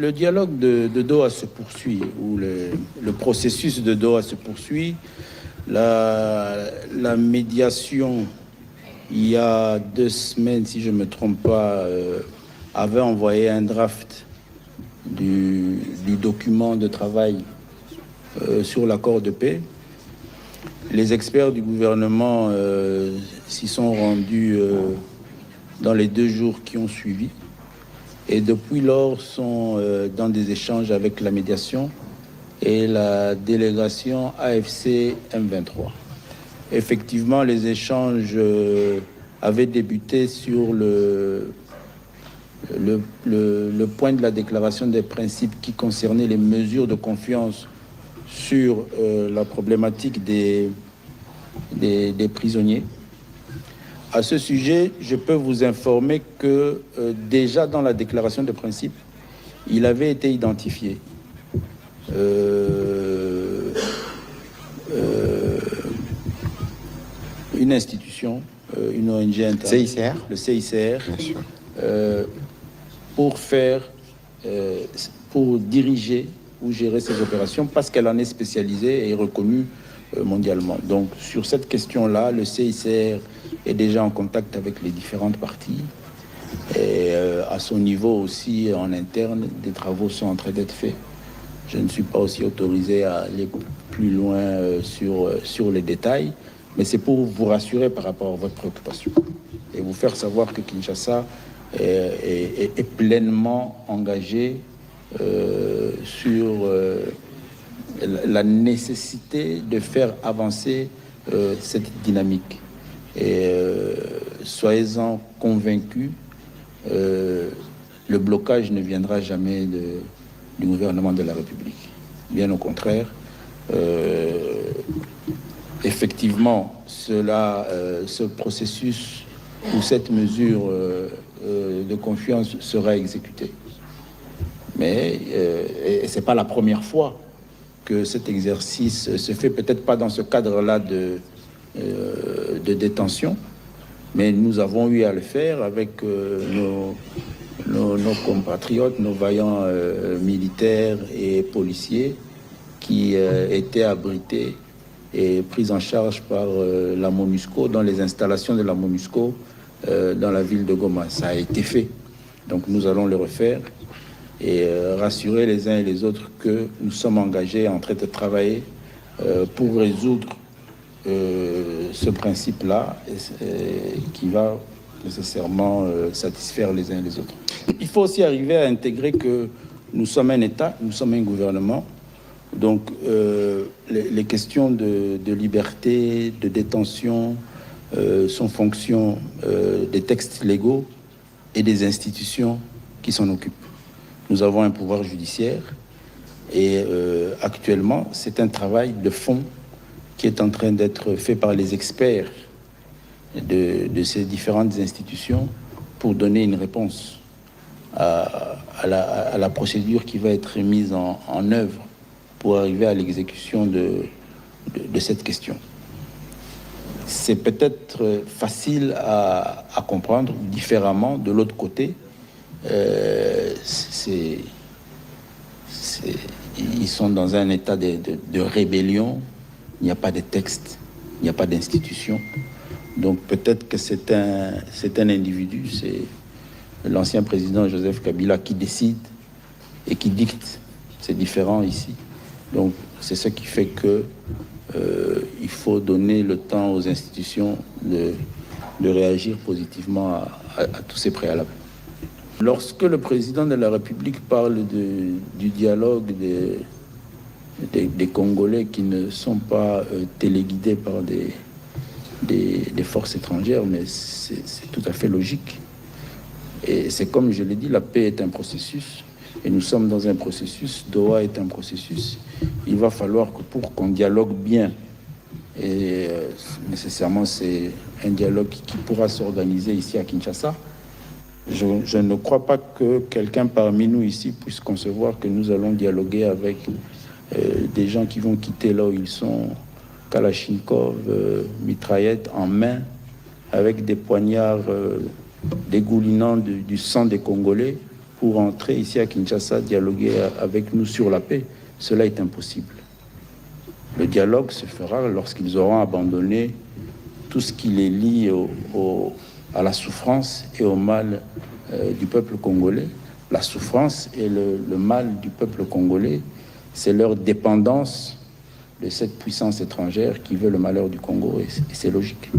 le dialogue de Doha se poursuit, ou le processus de Doha se poursuit. La médiation, il y a 2 semaines, si je ne me trompe pas, avait envoyé un draft du document de travail sur l'accord de paix. Les experts du gouvernement s'y sont rendus dans les 2 jours qui ont suivi. Et depuis lors, sont dans des échanges avec la médiation et la délégation AFC M23. Effectivement, les échanges avaient débuté sur le point de la déclaration des principes qui concernait les mesures de confiance sur la problématique des prisonniers. À ce sujet, je peux vous informer que déjà dans la déclaration de principe, il avait été identifié une institution, une ONG interne, CICR. Le CICR, Bien sûr. pour diriger ou gérer ces opérations parce qu'elle en est spécialisée et reconnue mondialement. Donc sur cette question-là, le CICR est déjà en contact avec les différentes parties et à son niveau aussi en interne, des travaux sont en train d'être faits. Je ne suis pas aussi autorisé à aller plus loin sur les détails, mais c'est pour vous rassurer par rapport à votre préoccupation et vous faire savoir que Kinshasa est pleinement engagé sur la nécessité de faire avancer cette dynamique. Et soyez-en convaincus, le blocage ne viendra jamais du gouvernement de la République. Bien au contraire, effectivement, ce processus ou cette mesure de confiance sera exécutée. Mais ce n'est pas la première fois que cet exercice se fait, peut-être pas dans ce cadre-là de détention, mais nous avons eu à le faire avec nos compatriotes, nos vaillants militaires et policiers qui étaient abrités et pris en charge par la MONUSCO dans les installations de la MONUSCO dans la ville de Goma. Ça a été fait. Donc nous allons le refaire et rassurer les uns et les autres que nous sommes engagés en train de travailler pour résoudre ce principe-là qui va nécessairement satisfaire les uns et les autres. Il faut aussi arriver à intégrer que nous sommes un État, nous sommes un gouvernement. Donc les questions de liberté, de détention sont fonction des textes légaux et des institutions qui s'en occupent. Nous avons un pouvoir judiciaire et actuellement, c'est un travail de fond qui est en train d'être fait par les experts de ces différentes institutions pour donner une réponse à la procédure qui va être mise en œuvre pour arriver à l'exécution de cette question. C'est peut-être facile à comprendre différemment de l'autre côté. Ils sont dans un état de rébellion. Il n'y a pas de texte, il n'y a pas d'institution. Donc peut-être que c'est un individu, c'est l'ancien président Joseph Kabila qui décide et qui dicte. C'est différent ici. Donc c'est ce qui fait que il faut donner le temps aux institutions de réagir positivement à tous ces préalables. Lorsque le président de la République parle du dialogue des Congolais qui ne sont pas téléguidés par des forces étrangères, mais c'est tout à fait logique. Et c'est comme je l'ai dit, la paix est un processus, et nous sommes dans un processus, Doha est un processus. Il va falloir que pour qu'on dialogue bien, et nécessairement c'est un dialogue qui pourra s'organiser ici à Kinshasa, je ne crois pas que quelqu'un parmi nous ici puisse concevoir que nous allons dialoguer avec des gens qui vont quitter là où ils sont, Kalachnikov, mitraillettes en main, avec des poignards dégoulinant du sang des Congolais pour entrer ici à Kinshasa, dialoguer avec nous sur la paix. Cela est impossible. Le dialogue se fera lorsqu'ils auront abandonné tout ce qui les lie à la souffrance et au mal du peuple congolais. La souffrance et le mal du peuple congolais, c'est leur dépendance de cette puissance étrangère qui veut le malheur du Congo, et c'est logique.